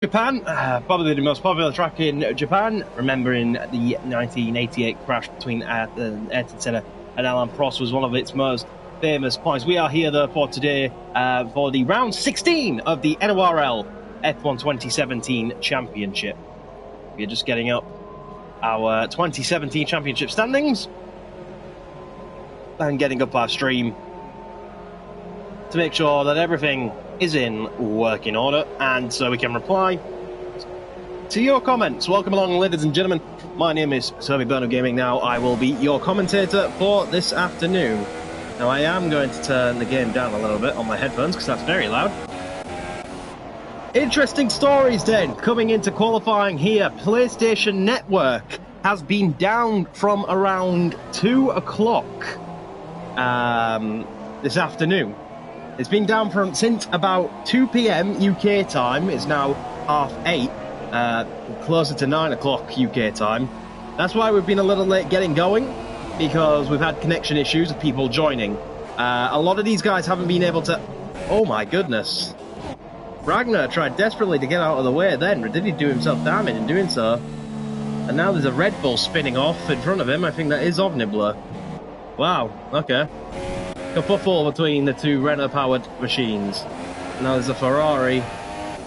Japan, probably the most popular track in Japan, remembering the 1988 crash between Ayrton Senna and Alain Prost was one of its most famous points. We are here, therefore, today for the round 16 of the NORL F1 2017 Championship. We're just getting up our 2017 Championship standings and getting up our stream to make sure that everything is in working order, and so we can reply to your comments. Welcome along, ladies and gentlemen. My name is Toby Burno Gaming. Now I will be your commentator for this afternoon. Now I am going to turn the game down a little bit on my headphones because that's very loud. Interesting stories then coming into qualifying here. PlayStation Network has been down from around 2 o'clock this afternoon. It's been down since about 2 p.m. UK time. It's now 8:30, closer to 9 o'clock UK time. That's why we've been a little late getting going, because we've had connection issues of people joining. A lot of these guys haven't been able to... Oh my goodness. Ragnar tried desperately to get out of the way then, but did he do himself damage in doing so? And now there's a Red Bull spinning off in front of him. I think that is of Nibbler. Wow, okay. Kerfuffle between the two Renault-powered machines. Now there's a Ferrari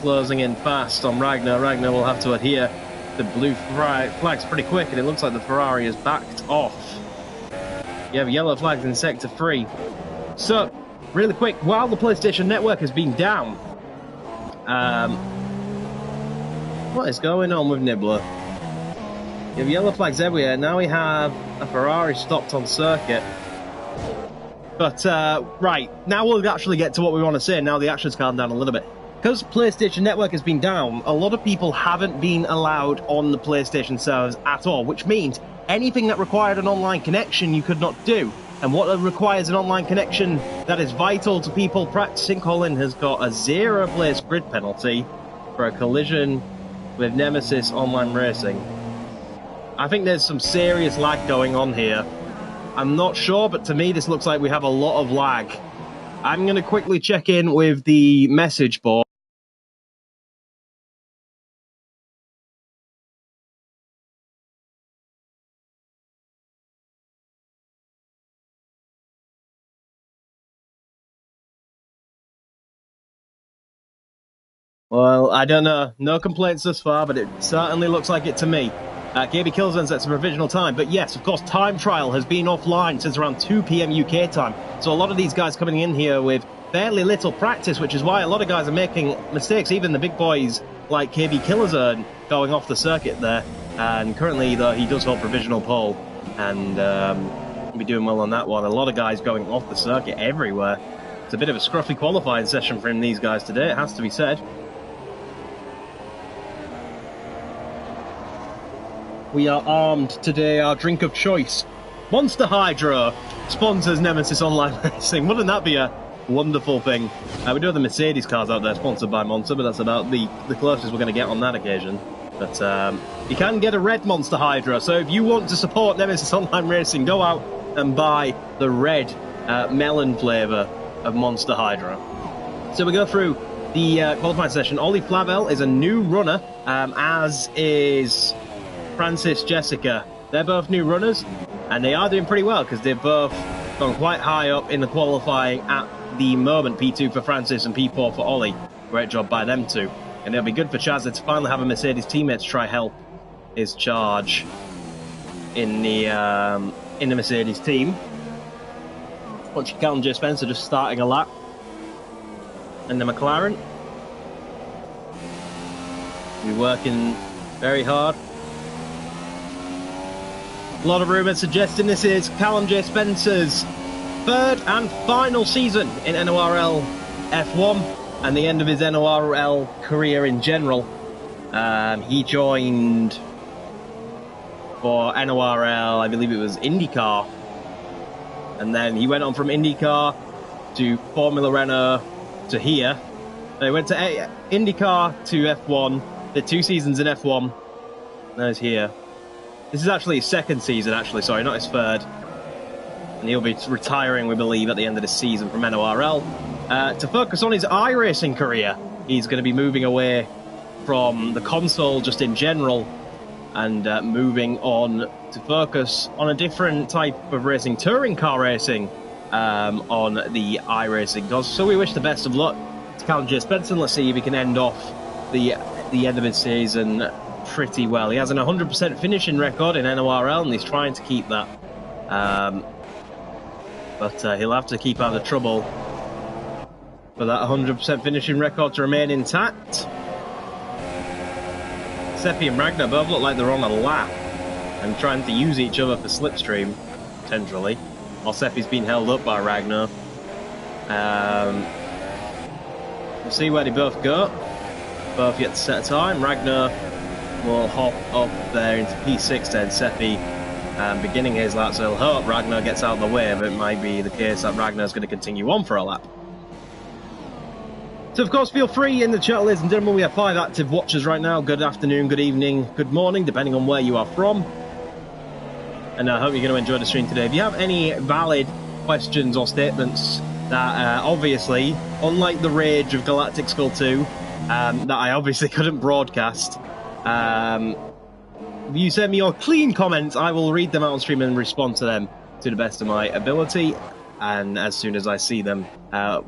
closing in fast on Ragnar. Ragnar will have to adhere to blue flags pretty quick, and it looks like the Ferrari is backed off. You have yellow flags in Sector 3. So, really quick, while the PlayStation Network has been down, what is going on with Nibbler? You have yellow flags everywhere. Now we have a Ferrari stopped on circuit. But, right, now we'll actually get to what we want to say. Now the action's calmed down a little bit. Because PlayStation Network has been down, a lot of people haven't been allowed on the PlayStation servers at all, which means anything that required an online connection you could not do. And what requires an online connection that is vital to people practicing Colin has got a 0-place grid penalty for a collision with Nemesis Online Racing. I think there's some serious lag going on here. I'm not sure, but to me this looks like we have a lot of lag. I'm going to quickly check in with the message board. Well, I don't know. No complaints thus far, but it certainly looks like it to me. KB Killzone sets a provisional time, but yes, of course, time trial has been offline since around 2 p.m. UK time. So a lot of these guys coming in here with fairly little practice, which is why a lot of guys are making mistakes, even the big boys like KB Killzone going off the circuit there. And currently, though, he does hold provisional pole, and be doing well on that one. A lot of guys going off the circuit everywhere. It's a bit of a scruffy qualifying session for him, these guys today, it has to be said. We are armed today, our drink of choice. Monster Hydro sponsors Nemesis Online Racing. Wouldn't that be a wonderful thing? We do have the Mercedes cars out there sponsored by Monster, but that's about the closest we're going to get on that occasion. But you can get a red Monster Hydro, so if you want to support Nemesis Online Racing, go out and buy the red melon flavour of Monster Hydro. So we go through the qualifying session. Ollie Flavel is a new runner, as is Francis, Jessica. They're both new runners, and they are doing pretty well because they've both gone quite high up in the qualifying at the moment. P2 for Francis and P4 for Ollie. Great job by them two. And it'll be good for Chazza to finally have a Mercedes teammate to try help his charge in the Mercedes team. Watch Callum J. Spencer just starting a lap. And the McLaren. We're working very hard. A lot of rumours suggesting this is Callum J. Spencer's third and final season in NORL F1 and the end of his NORL career in general. He joined for NORL, I believe it was IndyCar, and then he went on from IndyCar to Formula Renault to here. He went to IndyCar to F1, did 2 seasons in F1, now he's here. This is actually his second season, actually, sorry, not his third. And he'll be retiring, we believe, at the end of the season from NORL. To focus on his iRacing career, he's going to be moving away from the console just in general, and moving on to focus on a different type of racing, touring car racing, on the iRacing. So we wish the best of luck to Callum J. Spencer. Let's see if he can end off the end of his season pretty well. He has an 100% finishing record in NORL, and he's trying to keep that. But he'll have to keep out of trouble for that 100% finishing record to remain intact. Seppi and Ragnar both look like they're on a lap and trying to use each other for slipstream, potentially. While Seppi's been held up by Ragnar. We'll see where they both go. Both yet to set a time. Ragnar will hop up there into P6 then. Seppi beginning his lap, so he'll hope Ragnar gets out of the way, but it might be the case that Ragnar's going to continue on for a lap. So of course, feel free in the chat, ladies and gentlemen. We have 5 active watchers right now. Good afternoon, good evening, good morning, depending on where you are from. And I hope you're going to enjoy the stream today. If you have any valid questions or statements that obviously, unlike the rage of Galactic Skull 2, that I obviously couldn't broadcast, if you send me your clean comments, I will read them out on stream and respond to them to the best of my ability. And as soon as I see them,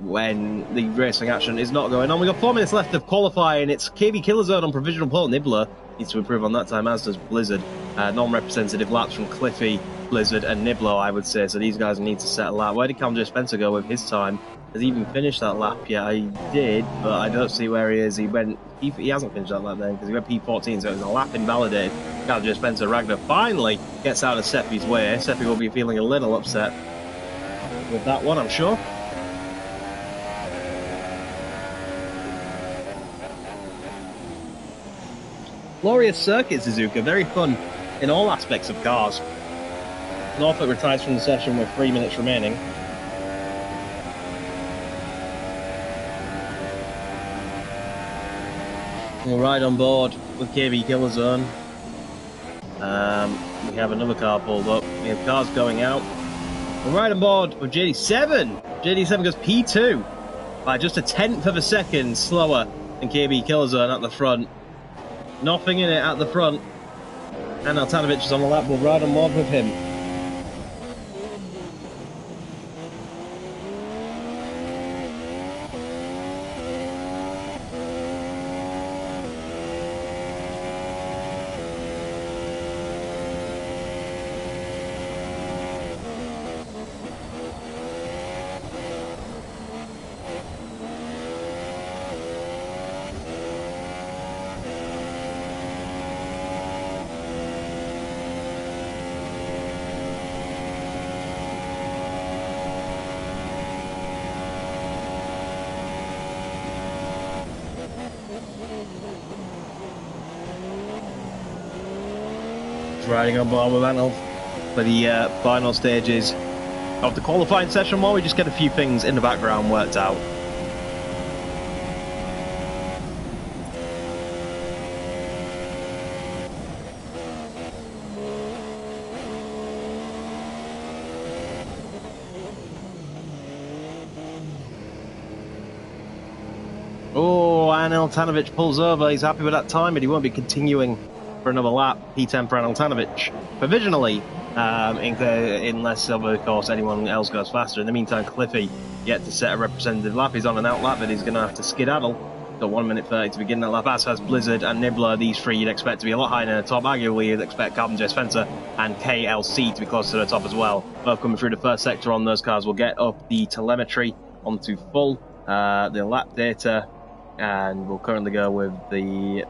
when the racing action is not going on. We've got 4 minutes left of qualifying. It's KB Killerzone on provisional pole. Nibbler needs to improve on that time, as does Blizzard. Non-representative laps from Cliffy, Blizzard, and Nibbler, I would say. So these guys need to set a lap. Where did Callum J. Spencer go with his time? Has he even finished that lap yet? I did, but I don't see where he is. He hasn't finished that lap then, because he went P14, so it was a lap invalidated. Callum J. Spencer, Ragnar finally gets out of Seppi's way. Seppi will be feeling a little upset with that one, I'm sure. Glorious circuit, Suzuka. Very fun in all aspects of cars. Norfolk retires from the session with 3 minutes remaining. We'll ride on board with KB Killerzone. We have another car pulled up. We have cars going out. We'll ride on board with JD7. JD7 goes P2 by just a 1/10 of a second slower than KB Killerzone at the front. Nothing in it at the front. And Altanovic is on the lap. We'll ride on board with him. Riding on board with Anil for the final stages of the qualifying session, while we just get a few things in the background worked out. Oh, Anil Tanovic pulls over. He's happy with that time, but he won't be continuing for another lap. P10 for Anil Tanovic provisionally, unless of course anyone else goes faster. In the meantime, Cliffy yet to set a representative lap. He's on an out lap, but he's going to have to skedaddle. Got 1 minute 30 to begin that lap, as has Blizzard and Nibbler. These three you'd expect to be a lot higher in the top. Arguably you'd expect Callum J. Spencer and KLC to be close to the top as well. Both coming through the first sector on those cars. We'll get up the telemetry onto full, the lap data, and we'll currently go with the...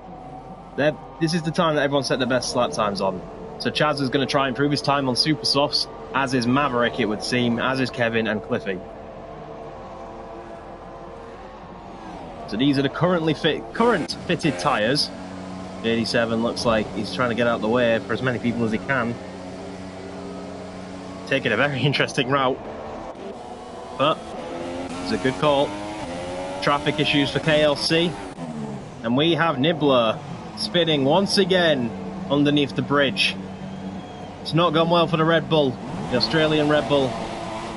This is the time that everyone set their best lap times on. So Chaz is going to try and improve his time on super softs, as is Maverick, it would seem, as is Kevin and Cliffy. So these are the current fitted tyres. 87 looks like he's trying to get out of the way for as many people as he can. Taking a very interesting route. But it's a good call. Traffic issues for KLC. And we have Nibbler spinning once again underneath the bridge. It's not gone well for the Red Bull. The Australian Red Bull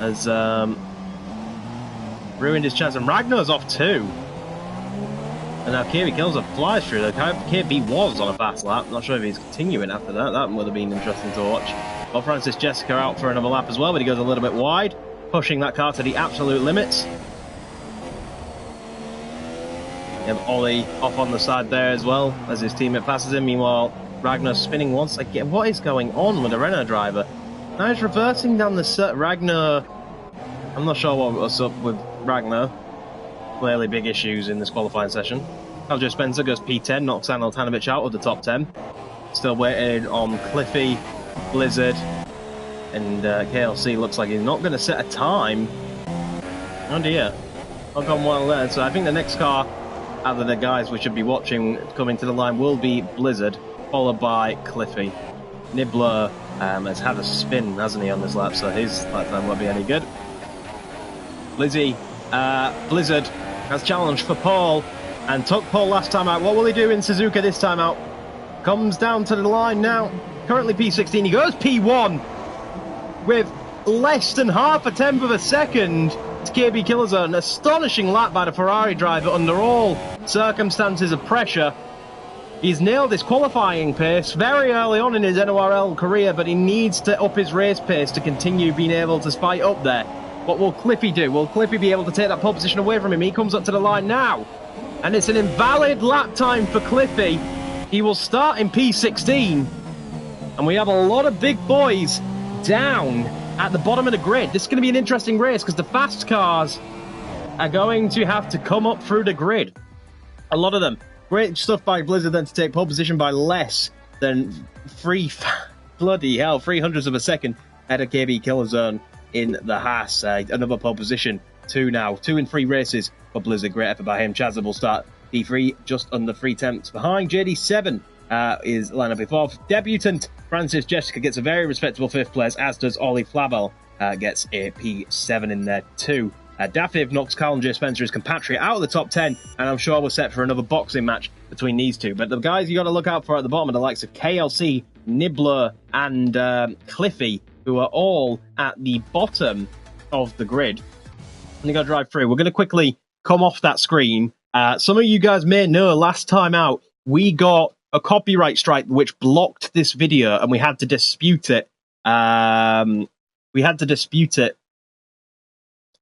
has ruined his chance, and Ragnar's off too. And now KB Kills flies through. KB was on a fast lap. Not sure if he's continuing after that. That would have been interesting to watch. Well, Francis Jessica out for another lap as well, but he goes a little bit wide, pushing that car to the absolute limits. You have Ollie off on the side there as well as his teammate passes him. Meanwhile, Ragnar spinning once again. What is going on with the Renault driver? Now he's reversing down the set. Ragnar, I'm not sure what's up with Ragnar. Clearly big issues in this qualifying session. Aljo Spencer goes P10, knocks Anil Tanovic out of the top 10. Still waiting on Cliffy, Blizzard, and KLC. Looks like he's not going to set a time. Oh dear. Not gone well there. So I think the next car out of the guys we should be watching coming to the line will be Blizzard, followed by Cliffy. Nibbler has had a spin, hasn't he, on this lap, so his lap time won't be any good. Blizzard has challenged for Paul and took Paul last time out. What will he do in Suzuka this time out? Comes down to the line now. Currently P16, he goes P1 with less than half a tenth of a second to KB Killers. An astonishing lap by the Ferrari driver under all circumstances of pressure. He's nailed his qualifying pace very early on in his NORL career, but he needs to up his race pace to continue being able to fight up there. What will Cliffy do? Will Cliffy be able to take that pole position away from him? He comes up to the line now. And it's an invalid lap time for Cliffy. He will start in P16. And we have a lot of big boys down at the bottom of the grid. This is going to be an interesting race because the fast cars are going to have to come up through the grid. A lot of them. Great stuff by Blizzard then to take pole position by less than bloody hell, 300ths of a second ahead of KB Killer Zone in the Haas. Another pole position, 2 now. 2 in 3 races for Blizzard. Great effort by him. Chazza will start P3, just under 3 tenths behind. JD7 is lined up in 4th. Debutant Francis Jessica gets a very respectable 5th place, as does Ollie Flavel, gets a P7 in there too. Dafiv knocks Carl and J. Spencer, his compatriot, out of the top 10, and I'm sure we're set for another boxing match between these two. But the guys you got to look out for at the bottom are the likes of KLC, Nibbler, and Cliffy, who are all at the bottom of the grid. I'm going to go drive through. We're going to quickly come off that screen. Some of you guys may know last time out, we got a copyright strike which blocked this video, and we had to dispute it.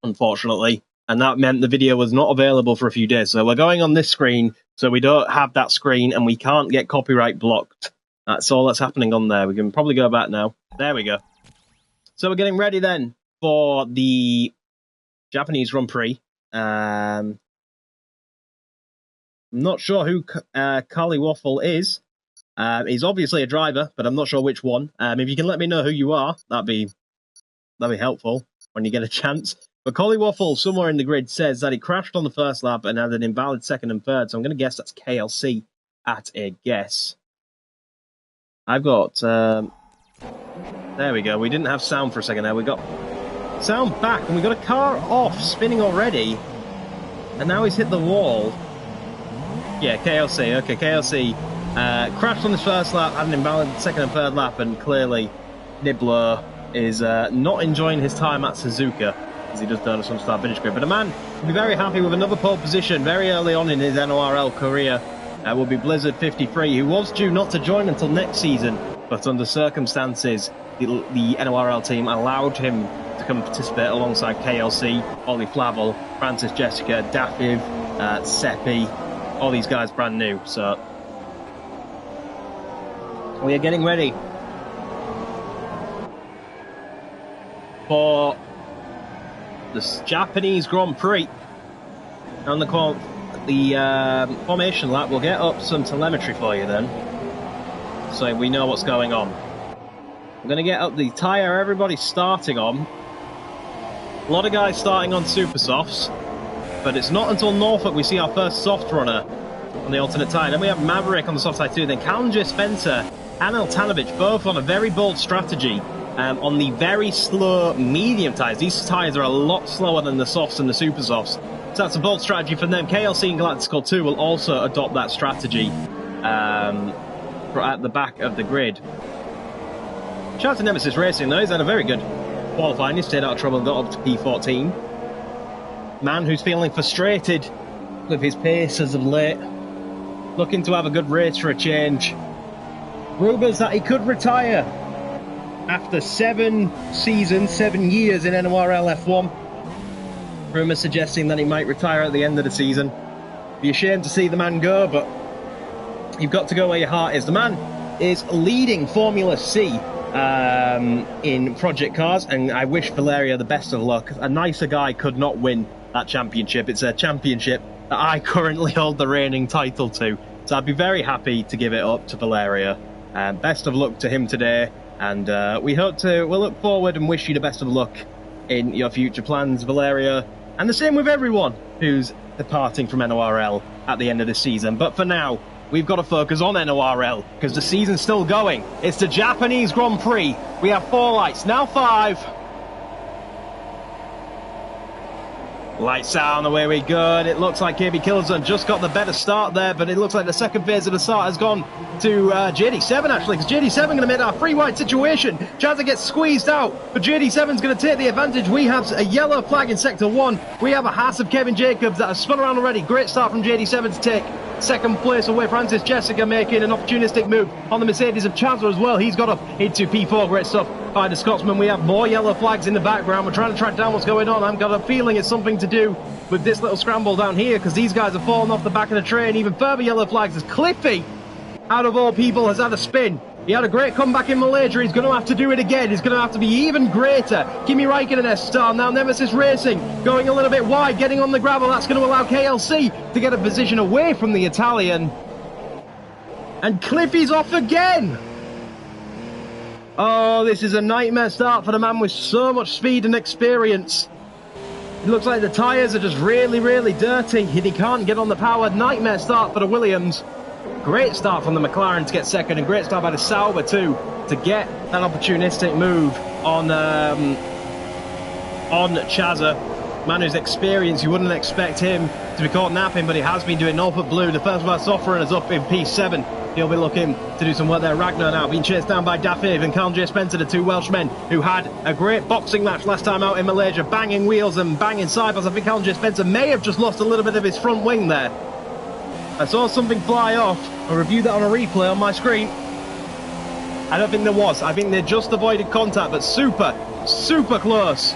Unfortunately, and that meant the video was not available for a few days. So we're going on this screen, so we don't have that screen, and we can't get copyright blocked. That's all that's happening on there. We can probably go back now. There we go. So we're getting ready then for the Japanese Grand Prix. I'm not sure who Carly Waffle is. He's obviously a driver, but I'm not sure which one. If you can let me know who you are, that'd be helpful when you get a chance. But Collie Waffle, somewhere in the grid, says that he crashed on the first lap and had an invalid 2nd and 3rd, so I'm going to guess that's KLC at a guess. I've got... there we go. We didn't have sound for a second there. We got sound back, and we got a car off, spinning already. And now he's hit the wall. Yeah, KLC. Okay, KLC crashed on his first lap, had an invalid 2nd and 3rd lap, and clearly Nibbler is not enjoying his time at Suzuka, as he does down some start finish grid. But a man will be very happy with another pole position very early on in his NORL career. Will be Blizzard 53, who was due not to join until next season, but under circumstances, the NORL team allowed him to come participate alongside KLC, Ollie Flavel, Francis Jessica, Dafiv, Seppi, all these guys brand new. So we are getting ready for the Japanese Grand Prix. On the formation lap, we'll get up some telemetry for you then, so we know what's going on. I'm going to get up the tyre everybody's starting on. A lot of guys starting on super softs, but it's not until Norfolk we see our first soft runner on the alternate tyre. Then we have Maverick on the soft tyre too. Then Challenger Spencer, Anil Tanovic, both on a very bold strategy. On the very slow medium tyres. These tyres are a lot slower than the softs and the super softs. So that's a bold strategy from them. KLC and Galactical 2 will also adopt that strategy at the back of the grid. Shout out to Nemesis Racing though. He's had a very good qualifying. He's stayed out of trouble and got up to P14. Man who's feeling frustrated with his pace as of late. looking to have a good race for a change. Rumours that he could retire after 7 seasons, 7 years in NORL F1. Rumours suggesting that he might retire at the end of the season. Be ashamed to see the man go, but you've got to go where your heart is. The man is leading Formula C in project cars, and I wish Valeria the best of luck. A nicer guy could not win that championship. It's a championship that I currently hold the reigning title to, so I'd be very happy to give it up to Valeria. Best of luck to him today, and we'll look forward and wish you the best of luck in your future plans, Valeria, and the same with everyone who's departing from NORL at the end of the season. But for now, we've got to focus on NORL, because the season's still going. It's the Japanese Grand Prix. We have 4 lights, now 5. Lights out, and away we go. And it looks like KB Killzone just got the better start there, but it looks like the second phase of the start has gone to JD7, actually, because JD7 going to make that a free wide situation. Chazza gets squeezed out, but JD7's going to take the advantage. We have a yellow flag in Sector 1. We have a Haas of Kevin Jacobs that has spun around already. Great start from JD7 to take second place away. Francis Jessica making an opportunistic move on the Mercedes of Chazza as well. He's got up into P4. Great stuff by the Scotsman. We have more yellow flags in the background. We're trying to track down what's going on. I've got a feeling it's something to do with this little scramble down here, because these guys have fallen off the back of the train. Even further yellow flags as Cliffy, out of all people, has had a spin. He had a great comeback in Malaysia. He's going to have to do it again. He's going to have to be even greater. Kimi Räikkönen S-Star. Now Nemesis Racing going a little bit wide, getting on the gravel. That's going to allow KLC to get a position away from the Italian. And Cliffy's off again. Oh, this is a nightmare start for the man with so much speed and experience. It looks like the tyres are just really, really dirty, and he can't get on the power. Nightmare start for the Williams. Great start from the McLaren to get second, and great start by the Sauber too to get that opportunistic move on Chazza. Man who's experienced, you wouldn't expect him to be caught napping, but he has been doing Norfolk Blue. The first of our soft runners up in P7. He'll be looking to do some work there. Ragnar now being chased down by Dafiv and Carl J. Spencer, the 2 Welshmen who had a great boxing match last time out in Malaysia, banging wheels and banging sidebars. I think Carl J. Spencer may have just lost a little bit of his front wing there. I saw something fly off. I reviewed that on a replay on my screen. I don't think there was. I think they just avoided contact, but super close.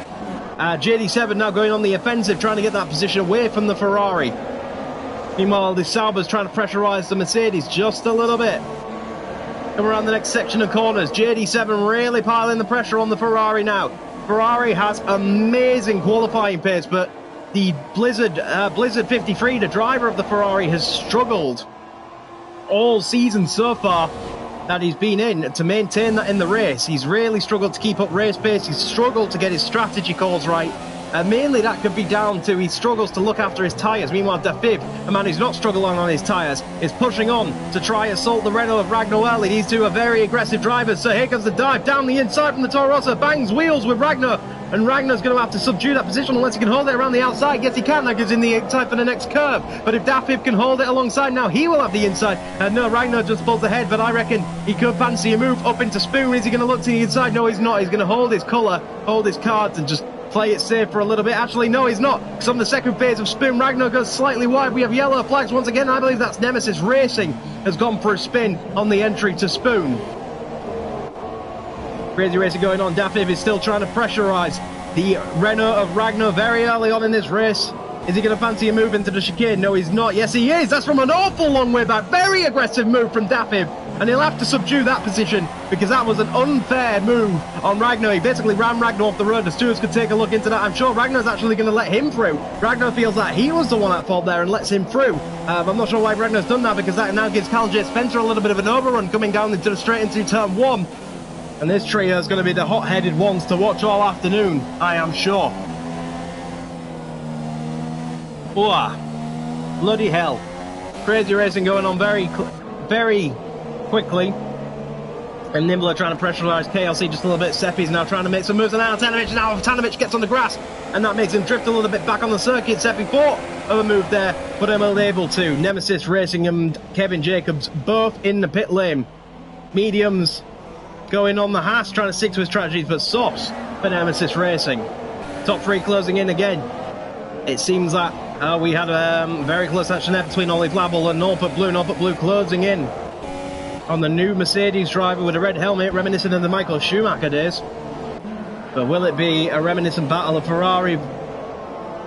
JD7 now going on the offensive, trying to get that position away from the Ferrari. Meanwhile, the Sauber's trying to pressurise the Mercedes just a little bit. Come around the next section of corners. JD7 really piling the pressure on the Ferrari now. Ferrari has amazing qualifying pace, but the Blizzard 53, the driver of the Ferrari, has struggled all season so far that he's been in to maintain that in the race. He's really struggled to keep up race pace. He's struggled to get his strategy calls right. And mainly that could be down to he struggles to look after his tyres. Meanwhile, Dafiv, a man who's not struggling on his tyres, is pushing on to try assault the Renault of Ragnar. These two are very aggressive drivers. So here comes the dive down the inside from the Toro Rosso. Bangs wheels with Ragnar. And Ragnar's going to have to subdue that position unless he can hold it around the outside. Yes, he can. That gives him the inside for the next curve. But if Dafiv can hold it alongside now, he will have the inside. And no, Ragnar just pulls ahead, but I reckon he could fancy a move up into Spoon. Is he going to look to the inside? No, he's not. He's going to hold his colour, hold his cards, and just play it safe for a little bit. Actually, no, he's not. Because on the second phase of Spoon, Ragnar goes slightly wide. We have yellow flags once again. I believe that's Nemesis Racing has gone for a spin on the entry to Spoon. Crazy racing going on. Dafiv is still trying to pressurise the Renault of Ragnar very early on in this race. Is he going to fancy a move into the chicane? No, he's not. Yes, he is. That's from an awful long way back. Very aggressive move from Dafiv. And he'll have to subdue that position because that was an unfair move on Ragnar. He basically ran Ragnar off the road. The stewards could take a look into that. I'm sure Ragnar's actually going to let him through. Ragnar feels like he was the one at fault there and lets him through. I'm not sure why Ragnar's done that, because that now gives Carl J. Spencer a little bit of an overrun coming down into straight into turn 1. And this trio is going to be the hot-headed ones to watch all afternoon, I am sure. Whoa. Bloody hell. Crazy racing going on very quickly. And Nimble are trying to pressurise KLC just a little bit. Seppi's now trying to make some moves on Altanovic. Now Altanovic gets on the grass, and that makes him drift a little bit back on the circuit. Seppi thought of a move there, but unable to. Nemesis Racing and Kevin Jacobs both in the pit lane. Mediums going on the Haas, trying to stick to his strategies, but softs for Nemesis Racing. Top 3 closing in again. It seems that We had a very close action there between Ollie Flabble and Norfolk Blue. Norfolk Blue closing in on the new Mercedes driver with a red helmet, reminiscent of the Michael Schumacher days. But will it be a reminiscent battle of Ferrari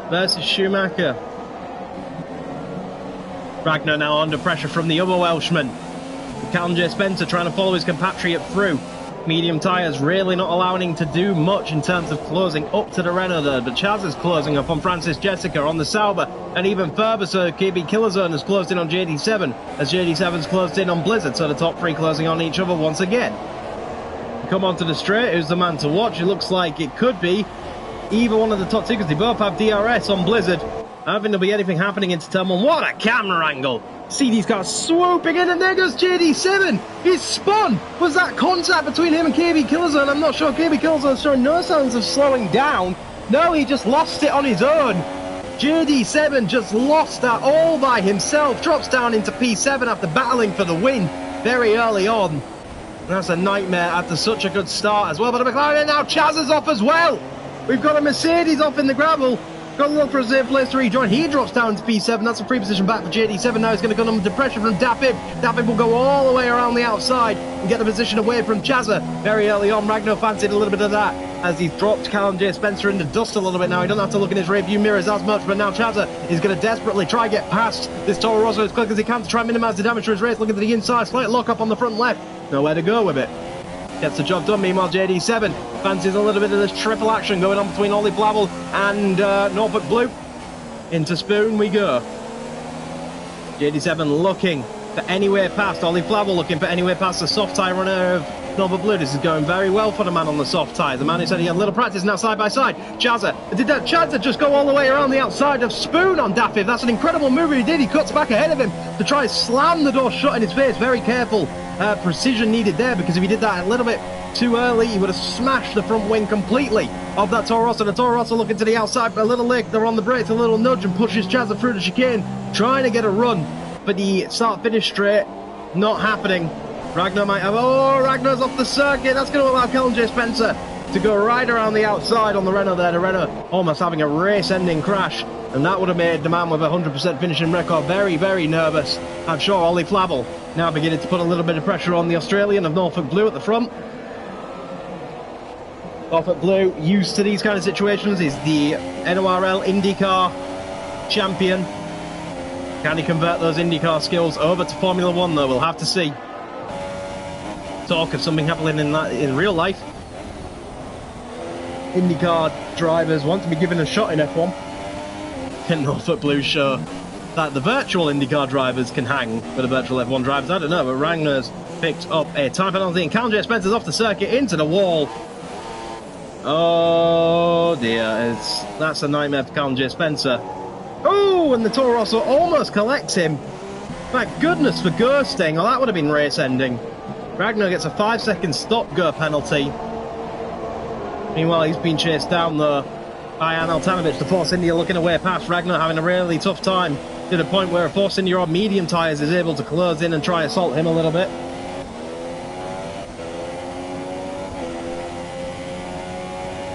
versus Schumacher? Ragnar now under pressure from the other Welshman. Callum J. Spencer trying to follow his compatriot through. Medium tyres really not allowing him to do much in terms of closing up to the Renault there. But Chaz is closing up on Francis Jessica on the Sauber. And even further, so KB Killerzone has closed in on JD7 as JD7's closed in on Blizzard. So the top three closing on each other once again. Come on to the straight. Who's the man to watch? It looks like it could be either one of the top two because they both have DRS on Blizzard. I don't think there'll be anything happening into turn one. What a camera angle! See these cars swooping in, and there goes JD7. He's spun. Was that contact between him and KB Killerzone? I'm not sure. KB Killerzone showing no signs of slowing down. No, he just lost it on his own. JD7 just lost that all by himself. Drops down into P7 after battling for the win very early on. That's a nightmare after such a good start as well. But a McLaren now, Chaz is off as well. We've got a Mercedes off in the gravel. Got to look for a safe place to rejoin. He drops down to P7. That's a free position back for JD7. Now he's going to go under pressure from Dapip. Dapip will go all the way around the outside and get the position away from Chazza. Very early on, Ragnar fancied a little bit of that as he's dropped Callum J. Spencer in the dust a little bit now. He doesn't have to look in his rear view mirrors as much, but now Chazza is going to desperately try and get past this Toro Rosso as quick as he can to try and minimise the damage to his race. Looking to the inside, slight lock up on the front left. Nowhere to go with it. Gets the job done. Meanwhile, JD7 fancies a little bit of this triple action going on between Ollie Blabble and Norfolk Blue. Into Spoon we go. JD7 looking for anywhere past. Ollie Flabble looking for anywhere past the soft tyre runner of Norfolk Blue. This is going very well for the man on the soft tyre. The man who said he had a little practice now side by side. Chazza. Did that Chazza just go all the way around the outside of Spoon on Daffy? That's an incredible move he did. He cuts back ahead of him to try and slam the door shut in his face. Very careful. Precision needed there, because if he did that a little bit too early, he would have smashed the front wing completely of that Toro Rosso. The Toro Rosso looking to the outside, but a little lick, they're on the brakes, a little nudge and pushes Chazza through the chicane, trying to get a run, but the start-finish straight, not happening. Ragnar might have, Ragnar's off the circuit. That's going to allow Callum J. Spencer to go right around the outside on the Renault there. The Renault almost having a race-ending crash, and that would have made the man with a 100% finishing record very, very nervous. I'm sure Ollie Flabble now beginning to put a little bit of pressure on the Australian of Norfolk Blue at the front. Norfolk Blue, used to these kind of situations, is the NORL IndyCar champion. Can he convert those IndyCar skills over to Formula One though? We'll have to see. Talk of something happening in real life. IndyCar drivers want to be given a shot in F1. Can Norfolk Blue show that the virtual IndyCar drivers can hang with the virtual F1 drivers? I don't know, but Ragnar's picked up a time penalty and Callum J. Spencer's off the circuit into the wall. Oh dear, that's a nightmare for Callum J. Spencer. Oh, and the Toro Rosso almost collects him. Thank goodness for ghosting. Oh, that would have been race ending. Ragnar gets a 5-second stop-go penalty. Meanwhile, he's been chased down though by Altanovich. The Force India looking away past. Ragnar having a really tough time to the point where a Force India on medium tyres is able to close in and try assault him a little bit.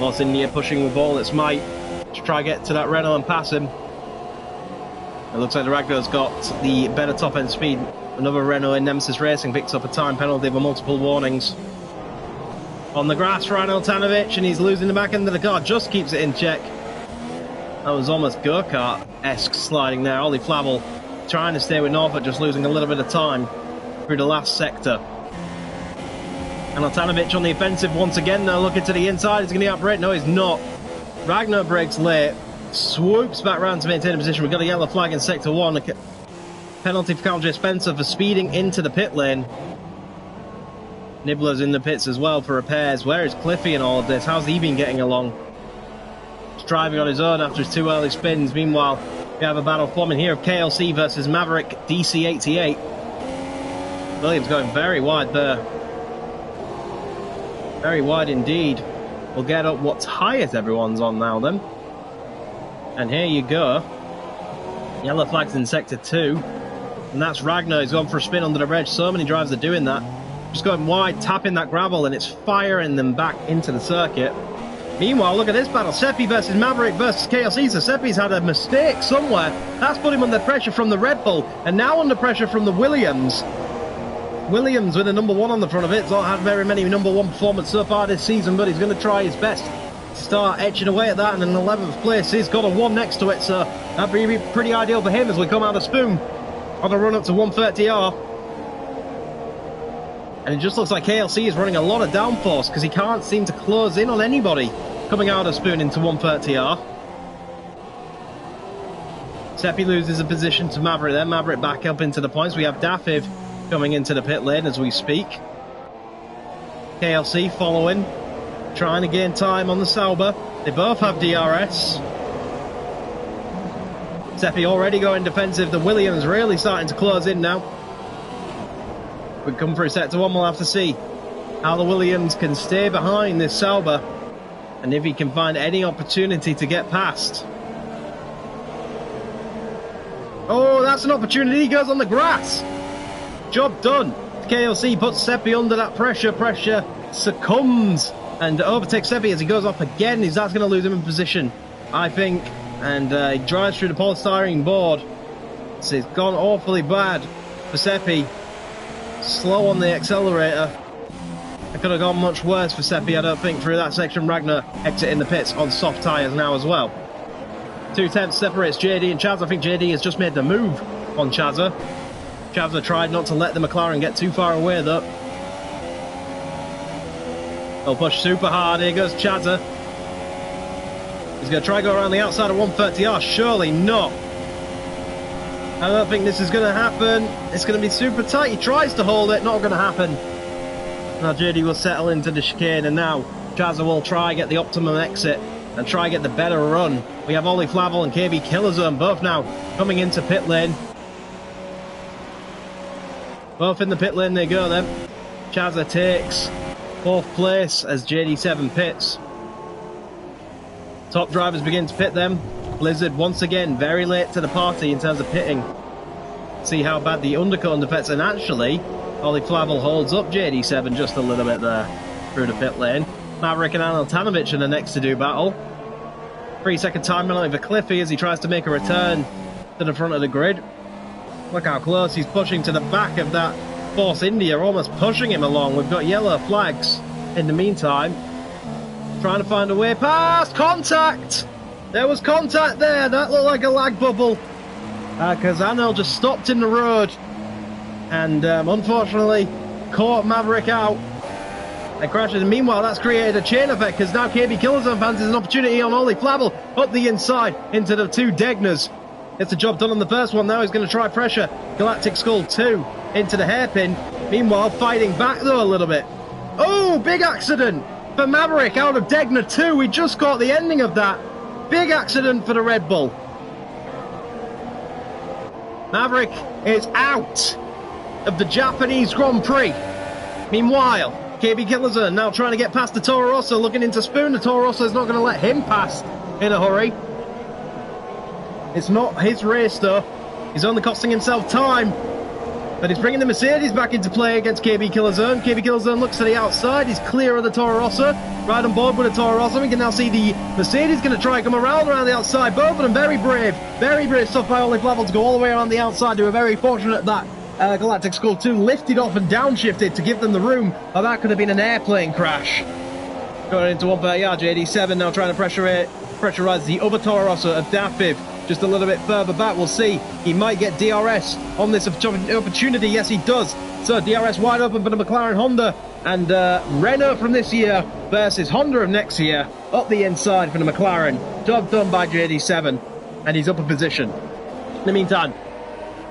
Force India pushing with all its might to try and get to that Renault and pass him. It looks like the Ragnar's got the better top end speed. Another Renault in Nemesis Racing picks up a time penalty for multiple warnings. On the grass for Altanovich, and he's losing the back end of the car, just keeps it in check. That was almost go-kart-esque sliding there. Ollie Flabble trying to stay with Norfolk, just losing a little bit of time through the last sector. And Altanovich on the offensive once again, though, looking to the inside. He's going to outbrake. No, he's not. Ragnar breaks late, swoops back round to maintain a position. We've got a yellow flag in Sector 1. A penalty for Callum J. Spencer for speeding into the pit lane. Nibbler's in the pits as well for repairs. Where is Cliffy in all of this? How's he been getting along? He's driving on his own after his 2 early spins. Meanwhile, we have a battle forming here of KLC versus Maverick DC88. Williams going very wide there. Very wide indeed. We'll get up what tyres everyone's on now then. And here you go. Yellow flags in Sector 2. And that's Ragnar. He's gone for a spin under the reg. So many drivers are doing that. Just going wide, tapping that gravel, and it's firing them back into the circuit. Meanwhile, look at this battle. Seppi versus Maverick versus KLC. So Seppi's had a mistake somewhere. That's put him under pressure from the Red Bull. And now under pressure from the Williams. Williams with a number 1 on the front of it. He's not had very many number 1 performances so far this season, but he's going to try his best to start etching away at that. And in 11th place, he's got a 1 next to it. So that'd be pretty ideal for him as we come out of Spoon on a run up to 130R. And it just looks like KLC is running a lot of downforce because he can't seem to close in on anybody coming out of Spoon into 130R. Seppi loses a position to Maverick then. Maverick back up into the points. We have Dafiv coming into the pit lane as we speak. KLC following, trying to gain time on the Sauber. They both have DRS. Seppi already going defensive. The Williams really starting to close in now. We come through sector 1, we'll have to see how the Williams can stay behind this Sauber and if he can find any opportunity to get past. Oh, that's an opportunity. He goes on the grass. Job done. KLC puts Seppi under that pressure. Pressure succumbs and overtakes Seppi as he goes off again. That's going to lose him in position, I think. And he drives through the polystyrene board. So it's gone awfully bad for Seppi. Slow on the accelerator. It could have gone much worse for Seppi, I don't think, through that section. Ragnar exiting the pits on soft tyres now as well. 2 tenths separates JD and Chaz. I think JD has just made the move on Chazza. Chazza tried not to let the McLaren get too far away though. They'll push super hard. Here goes Chazza. He's going to try to go around the outside of 130R. Surely not. I don't think this is going to happen. It's going to be super tight. He tries to hold it. Not going to happen. Now JD will settle into the chicane, and now Chazza will try get the optimum exit and try get the better run. We have Ollie Flavel and KB Killerzone both now coming into pit lane. Both in the pit lane they go then. Chazza takes 4th place as JD7 pits. Top drivers begin to pit them. Blizzard once again very late to the party in terms of pitting. See how bad the undercut defects, and actually Ollie Flavel holds up JD7 just a little bit there through the pit lane. Maverick and Anil Tanovic are the next to do battle. 3-second time penalty for Cliffy as he tries to make a return to the front of the grid. Look how close he's pushing to the back of that Force India, almost pushing him along. We've got yellow flags in the meantime. Trying to find a way past. Contact! There was contact there. That looked like a lag bubble. Because Anil just stopped in the road. And unfortunately caught Maverick out. And crashes. And meanwhile, that's created a chain effect because now KB Killerzone fans is an opportunity on Ollie Flavel up the inside into the 2 Degners. Gets the job done on the first one. Now he's going to try pressure Galactic Skull 2 into the hairpin. Meanwhile, fighting back though a little bit. Oh, big accident for Maverick out of Degner 2. We just got the ending of that. Big accident for the Red Bull. Maverick is out of the Japanese Grand Prix. Meanwhile, KB Killerzone now trying to get past the Toro Rosso, looking into Spoon. The Toro Rosso is not going to let him pass in a hurry. It's not his race though. He's only costing himself time. But he's bringing the Mercedes back into play against KB Killerzone. KB Killerzone looks to the outside. He's clear of the Toro Rosso. Right on board with the Toro Rosso. We can now see the Mercedes going to try and come around the outside. Both of them very brave. Very brave stuff by Ollie Flavel to go all the way around the outside. They were very fortunate that Galactic Skull 2 lifted off and downshifted to give them the room. Or that could have been an airplane crash. Going into 130R, JD7 now trying to pressurize the other Toro Rosso of Dafiv. Just a little bit further back, we'll see. He might get DRS on this opportunity. Yes, he does. So DRS wide open for the McLaren Honda. And Renault from this year versus Honda of next year. Up the inside for the McLaren. Job done by JD7. And he's up a position. In the meantime,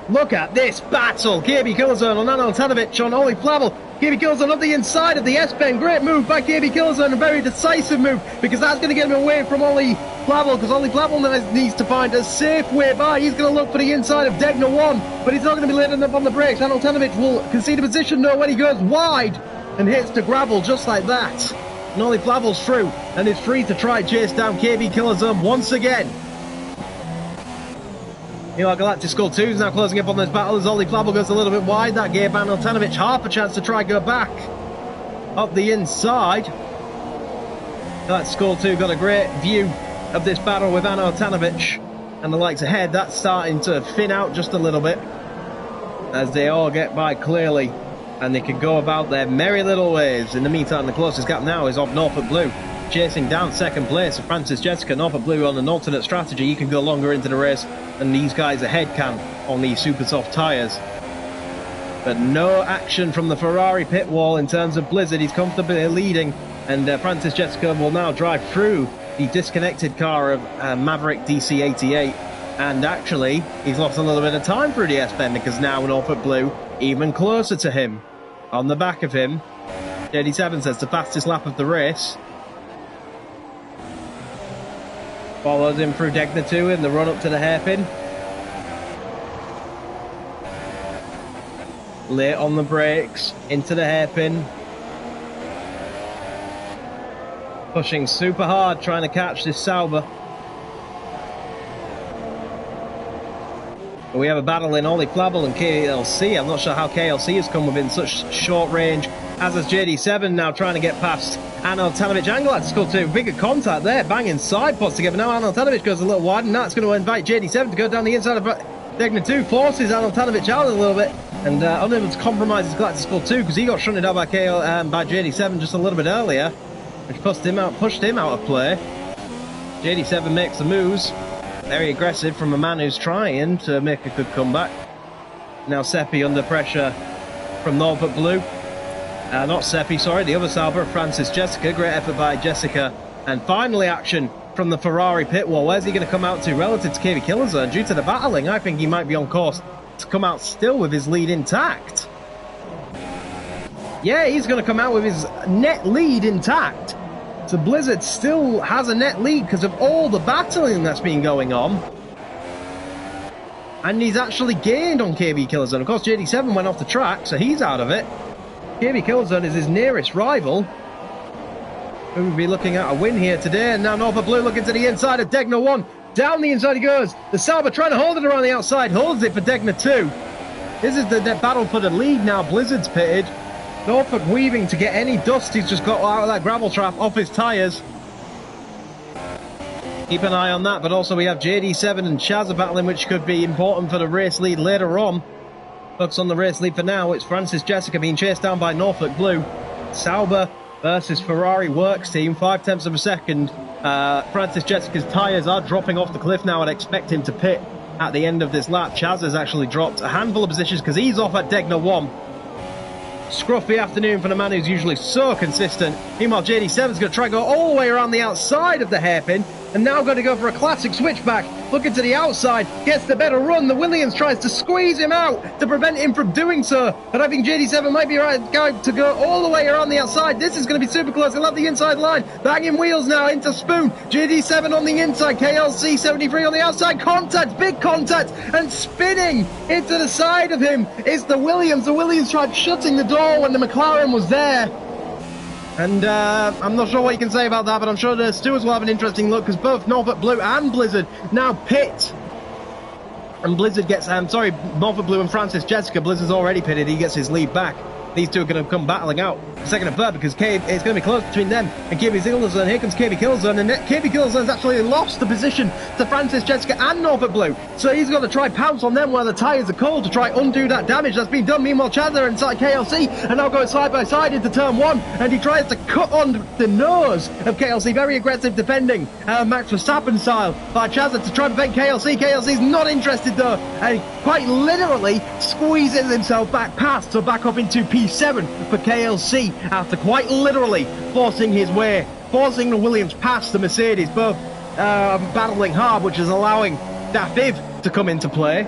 look at this battle. KB Killerzone on Anil Tanovic on Ollie Flavel. KB Killerzone up the inside of the S-Pen. Great move by KB Killerzone. A very decisive move because that's going to get him away from Ollie Flavel, because Ollie Flavel needs to find a safe way by. He's going to look for the inside of Degner 1, but he's not going to be letting up on the brakes. Anil Tanovic will concede a position though when he goes wide and hits the gravel just like that. And Ollie Flavel's through and is free to try chase down KB Killerzone once again. Meanwhile, Galactic Skull 2 is now closing up on this battle as Ollie Flavel goes a little bit wide. That gave Anil Tanovic half a chance to try go back up the inside. That Skull 2 got a great view of this battle with Ano Tanovic and the likes ahead. That's starting to thin out just a little bit as they all get by clearly and they can go about their merry little ways. In the meantime, the closest gap now is off Norfolk Blue, chasing down second place of Francis Jessica. Norfolk Blue on an alternate strategy. He can go longer into the race than these guys ahead can on these super soft tyres. But no action from the Ferrari pit wall in terms of Blizzard. He's comfortably leading, and Francis Jessica will now drive through the disconnected car of Maverick DC88. And actually, he's lost a little bit of time through the S-bend because now Norfolk Blue even closer to him. On the back of him, JD7 says the fastest lap of the race. Follows him through Degner 2 in the run-up to the hairpin. Late on the brakes, into the hairpin. Pushing super hard, trying to catch this Sauber. But we have a battle in Ollie Flabel and KLC. I'm not sure how KLC has come within such short range, as has JD7 now trying to get past Ano Tanovic. Angle at Skull 2, bigger contact there, banging side pods together. Now Ano Tanovic goes a little wide, and that's going to invite JD7 to go down the inside of Degner 2, forces Ano Tanovic out a little bit, and unable to compromise his Galactic Skull 2 because he got shunted out by JD7 just a little bit earlier, which pushed him out of play. JD7 makes the moves, very aggressive from a man who's trying to make a good comeback. Now Seppi under pressure from Norfolk Blue. Not Seppi, sorry, the other Sauber, Francis Jessica. Great effort by Jessica. And finally action from the Ferrari pit wall. Where's he going to come out to relative to KV Killers? Due to the battling, I think he might be on course to come out still with his lead intact. Yeah, he's going to come out with his net lead intact. So Blizzard still has a net lead because of all the battling that's been going on. And he's actually gained on KB Killzone. Of course, JD7 went off the track, so he's out of it. KB Killzone is his nearest rival, who will be looking at a win here today. And now Norfolk Blue looking to the inside of Degner 1. Down the inside he goes. The Sauber trying to hold it around the outside. Holds it for Degner 2. This is the battle for the lead now. Blizzard's pitted. Norfolk weaving to get any dust he's just got out of that gravel trap off his tyres. Keep an eye on that, but also we have JD7 and Chaz battling, which could be important for the race lead later on. Focus on the race lead for now. It's Francis Jessica being chased down by Norfolk Blue. Sauber versus Ferrari Works team, 5/10 of a second. Francis Jessica's tyres are dropping off the cliff now. I'd expect him to pit at the end of this lap. Chaz has actually dropped a handful of positions because he's off at Degner 1. Scruffy afternoon for the man who's usually so consistent. Meanwhile, JD7's going to try to go all the way around the outside of the hairpin, and now going to go for a classic switchback. Looking to the outside, gets the better run. The Williams tries to squeeze him out to prevent him from doing so, but I think JD7 might be right guy to go all the way around the outside. This is going to be super close. He'll have the inside line. Banging wheels now into Spoon. JD7 on the inside. KLC 73 on the outside. Contact, big contact, and spinning into the side of him is the Williams. The Williams tried shutting the door when the McLaren was there. And I'm not sure what you can say about that, but I'm sure the stewards will have an interesting look because both Norfolk Blue and Blizzard now pit. And Blizzard gets, Norfolk Blue and Francis Jessica, Blizzard's already pitted, he gets his lead back. These two are going to come battling out second and third because it's going to be close between them and KB Killzone. Here comes KB Killzone, and KB Killzone's actually lost the position to Francis Jessica and Norfolk Blue. So he's got to try pounce on them while the tyres are cold to try undo that damage that's been done. Meanwhile, Chadler inside KLC and now going side by side into turn 1, and he tries to cut on the nose of KLC. Very aggressive defending, Max Verstappen style by Chadler to try to prevent KLC. KLC's not interested though, and he quite literally squeezes himself back past, so back up into P7 for KLC after quite literally forcing his way, forcing the Williams past the Mercedes, both battling hard, which is allowing Dafiv to come into play.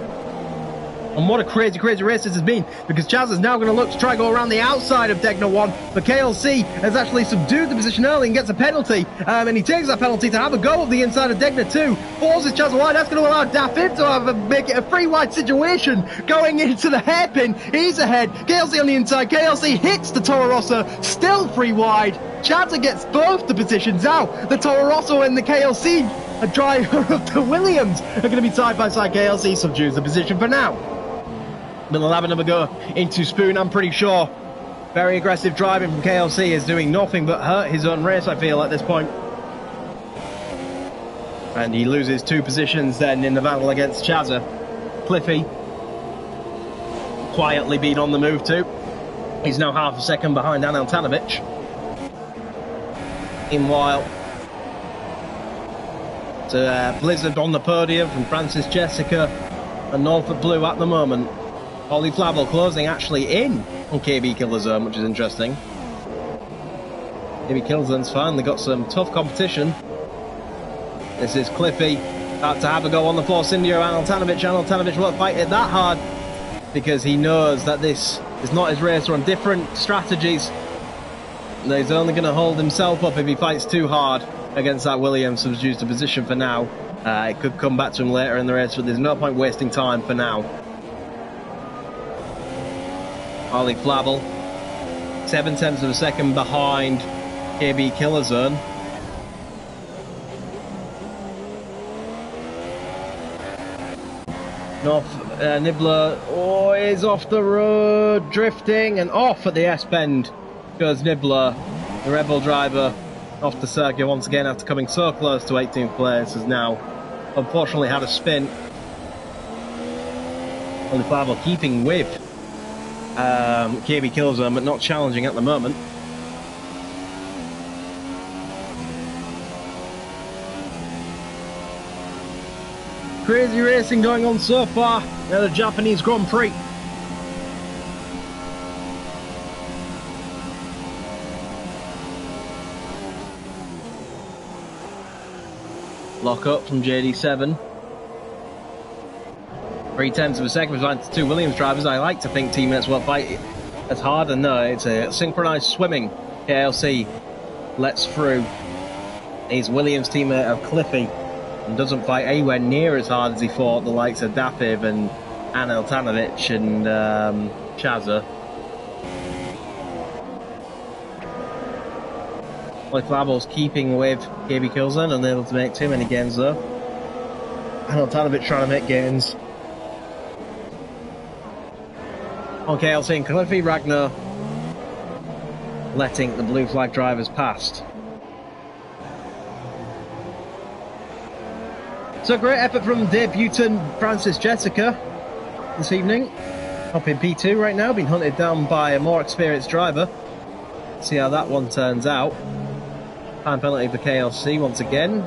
And what a crazy race this has been, because Chaz is now going to look to try to go around the outside of Degner 1, but KLC has actually subdued the position early and gets a penalty, and he takes that penalty to have a go of the inside of Degner 2, forces Chaz wide. That's going to allow Dafiv to make it a free wide situation going into the hairpin. He's ahead, KLC on the inside, KLC hits the Toro Rosso, still free wide. Chaz gets both the positions out. The Toro Rosso and the KLC, a driver of the Williams, are going to be side by side. KLC subdues the position for now. We'll have another go into Spoon, I'm pretty sure. Very aggressive driving from KLC is doing nothing but hurt his own race, I feel, at this point. And he loses 2 positions then in the battle against Chazza. Cliffy quietly been on the move too. He's now half a second behind Anel Tanovic. Meanwhile, to Blizzard on the podium from Francis Jessica and Norfolk Blue at the moment. Ollie Flavel closing actually in on KB Killer Zone, which is interesting. KB Killer Zone's finally got some tough competition. This is Cliffy about to have a go on the Force India. Anel Tanovic won't fight it that hard because he knows that this is not his race. Run different strategies. And he's only going to hold himself up if he fights too hard against that Williams subdued to position for now. It could come back to him later in the race, but there's no point wasting time for now. Ollie Flavel, 0.7 of a second behind KB Killer Zone. Nibbler is off the road, drifting, and off at the S-bend goes Nibbler, the Rebel driver, off the circuit once again after coming so close to 18th place. Has now unfortunately had a spin. Ollie Flavel keeping with KB Killer Zone, but not challenging at the moment. Crazy racing going on so far at the Japanese Grand Prix. Lock up from JD7. 0.3 of a second behind the 2 Williams drivers. I like to think teammates will fight as hard, and no, it's a synchronized swimming. KLC lets through his Williams teammate of Cliffy and doesn't fight anywhere near as hard as he fought the likes of Dapiv and Anel Tanovic and Chazza. Ollie Flavel's keeping with KB Killer Zone, unable to make too many gains though. Anel Tanovic trying to make gains. On KLC and Cliffy, Ragnar letting the blue flag drivers past. So great effort from debutant Francis Jessica this evening. Up in P2 right now, being hunted down by a more experienced driver. See how that one turns out. Time penalty for KLC once again.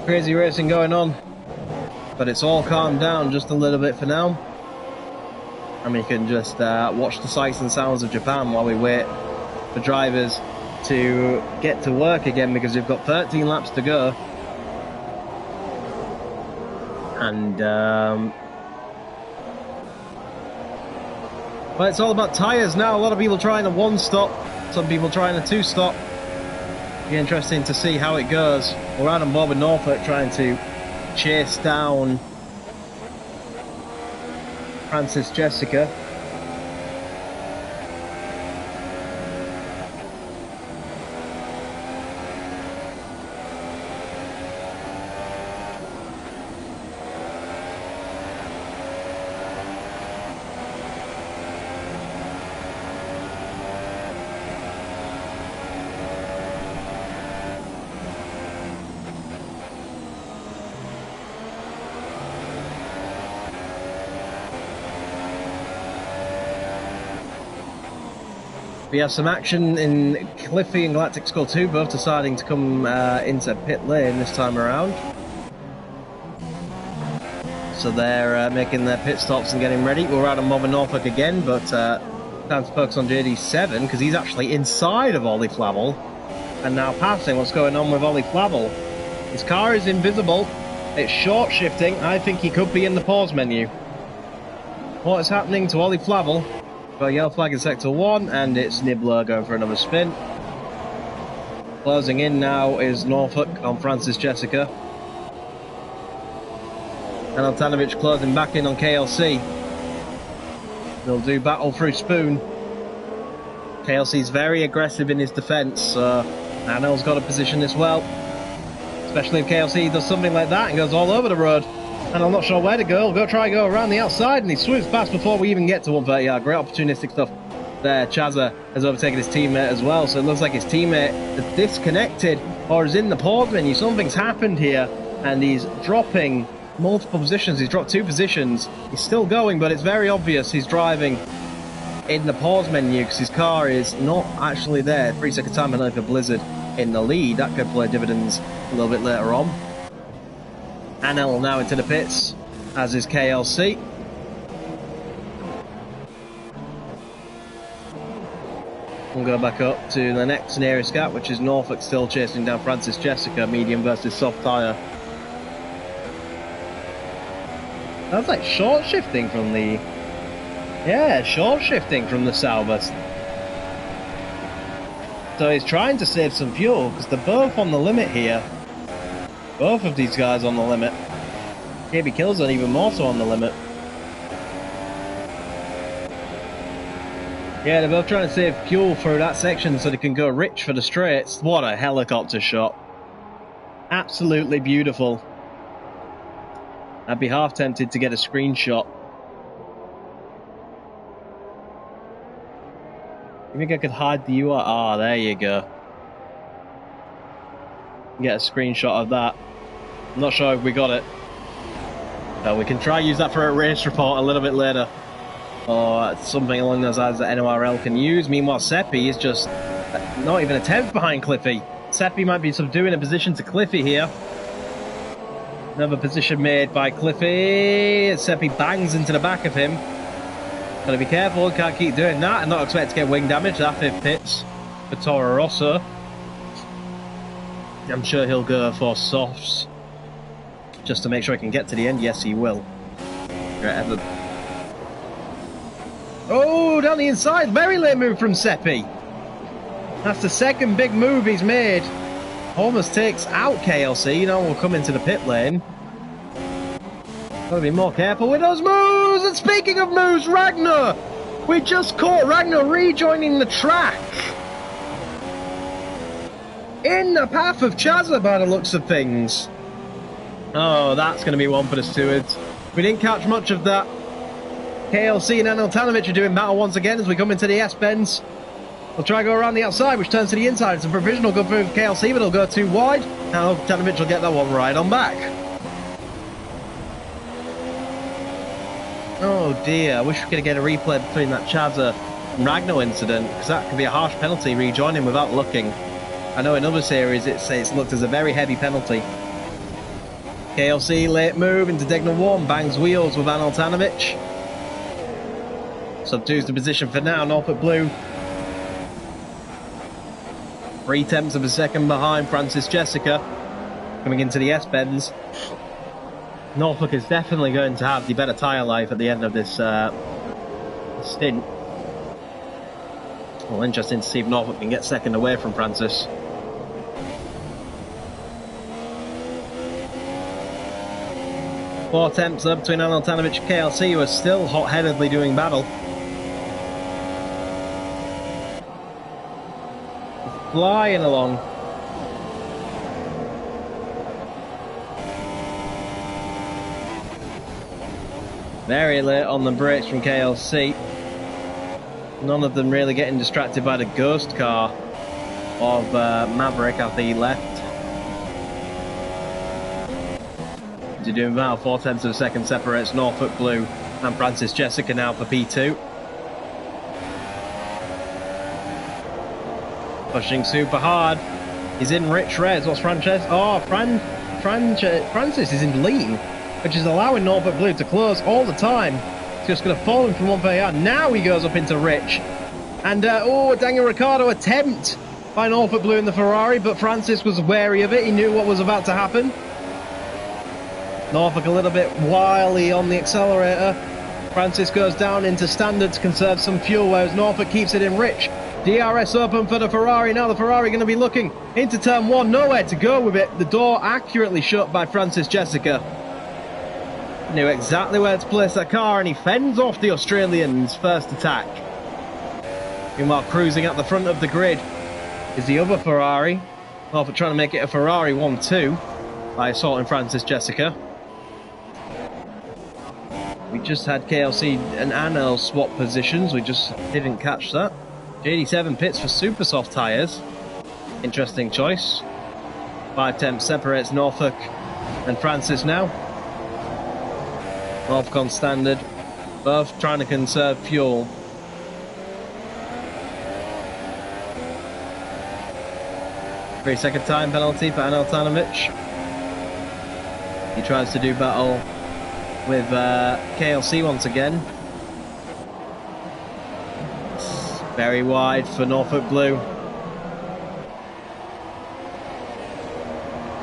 Crazy racing going on, but it's all calmed down just a little bit for now. And we can just watch the sights and sounds of Japan while we wait for drivers to get to work again, because we've got 13 laps to go. And well, it's all about tyres now. A lot of people trying a 1-stop, some people trying a 2-stop. Be interesting to see how it goes. We're out on board with Norfolk trying to chase down Francis Jessica. We have some action in Cliffy and Galactic Skull 2, both deciding to come into pit lane this time around. So they're making their pit stops and getting ready. We're out of Mob and Norfolk again, but time to focus on JD7 because he's actually inside of Ollie Flavel and now passing. What's going on with Ollie Flavel? His car is invisible. It's short shifting. I think he could be in the pause menu. What is happening to Ollie Flavel? Got a yellow flag in sector 1, and it's Nibbler going for another spin. Closing in now is Norfolk on Francis Jessica. And Altanovic closing back in on KLC. They'll do battle through Spoon. KLC's very aggressive in his defence, so Anel's got a position as well. Especially if KLC does something like that and goes all over the road. And I'm not sure where to go. Go around the outside, and he sweeps past before we even get to 130 yard. Great opportunistic stuff there. Chazza has overtaken his teammate as well, so it looks like his teammate has disconnected or is in the pause menu. Something's happened here, and he's dropping multiple positions. He's dropped 2 positions. He's still going, but it's very obvious he's driving in the pause menu because his car is not actually there. 3-second time penalty for Blizzard in the lead. That could play dividends a little bit later on. Anel now into the pits, as is KLC. We'll go back up to the next nearest gap, which is Norfolk still chasing down Francis Jessica, medium versus soft tyre. That's like short shifting from the... Yeah, short shifting from the Sauber. So he's trying to save some fuel, because they're both on the limit here. Both of these guys on the limit. KB Killzone even more so on the limit. Yeah, they're both trying to save fuel through that section so they can go rich for the straights. What a helicopter shot. Absolutely beautiful. I'd be half tempted to get a screenshot. You think I could hide the URL? Ah, there you go. Get a screenshot of that. I'm not sure if we got it. We can try use that for a race report a little bit later. Or something along those lines that NORL can use. Meanwhile, Seppi is just not even a tenth behind Cliffy. Seppi might be subduing a position to Cliffy here. Another position made by Cliffy. Seppi bangs into the back of him. Gotta be careful, can't keep doing that and not expect to get wing damage. That 5th pits for Toro Rosso. I'm sure he'll go for softs just to make sure he can get to the end. Yes, he will. Oh, down the inside. Very late move from Seppi. That's the second big move he's made. Almost takes out KLC. Now we'll come into the pit lane. Gotta be more careful with those moves. And speaking of moves, Ragnar. We just caught Ragnar rejoining the track. In the path of Chazza by the looks of things. Oh, that's going to be one for the stewards. We didn't catch much of that. KLC and Anil Tanovic are doing battle once again as we come into the S-bends. We'll try to go around the outside, which turns to the inside. It's a provisional good move for KLC, but it'll go too wide. Now Tanovic will get that one right on back. Oh dear, I wish we could get a replay between that Chazza and Ragnar incident, because that could be a harsh penalty, rejoining without looking. I know in other series it's looked as a very heavy penalty. KLC late move into Dignal 1, bangs wheels with Anil Tanovic. Subdues the position for now, Norfolk Blue. 3/10 of a second behind Francis Jessica. Coming into the S-bends. Norfolk is definitely going to have the better tyre life at the end of this stint. Well, interesting to see if Norfolk can get second away from Francis. Four attempts up between Anil Tanovic and KLC, who are still hot-headedly doing battle. Flying along. Very late on the brakes from KLC. None of them really getting distracted by the ghost car of Maverick after he left. They're doing about 4/10 of a second separates Norfolk Blue and Francis Jessica now for P2. Pushing super hard. He's in rich reds. What's Frances? Oh, Francis is in lean, which is allowing Norfolk Blue to close all the time. He's just going to fall in from 1.8. Now he goes up into rich. And, oh, Daniel Ricciardo attempt by Norfolk Blue in the Ferrari, but Francis was wary of it. He knew what was about to happen. Norfolk a little bit wily on the accelerator. Francis goes down into standard to conserve some fuel, whereas Norfolk keeps it in rich. DRS open for the Ferrari. Now the Ferrari going to be looking into turn 1. Nowhere to go with it. The door accurately shut by Francis Jessica. Knew exactly where to place that car, and he fends off the Australian's first attack. Meanwhile, cruising at the front of the grid is the other Ferrari. Norfolk trying to make it a Ferrari 1-2 by assaulting Francis Jessica. We just had KLC and NORL swap positions. We just didn't catch that. JD7 pits for super soft tyres. Interesting choice. 5 temps separates Norfolk and Francis now. Norfolk on standard. Both trying to conserve fuel. Three-second time penalty for Anel Tanovic. He tries to do battle with KLC once again. It's very wide for Norfolk Blue.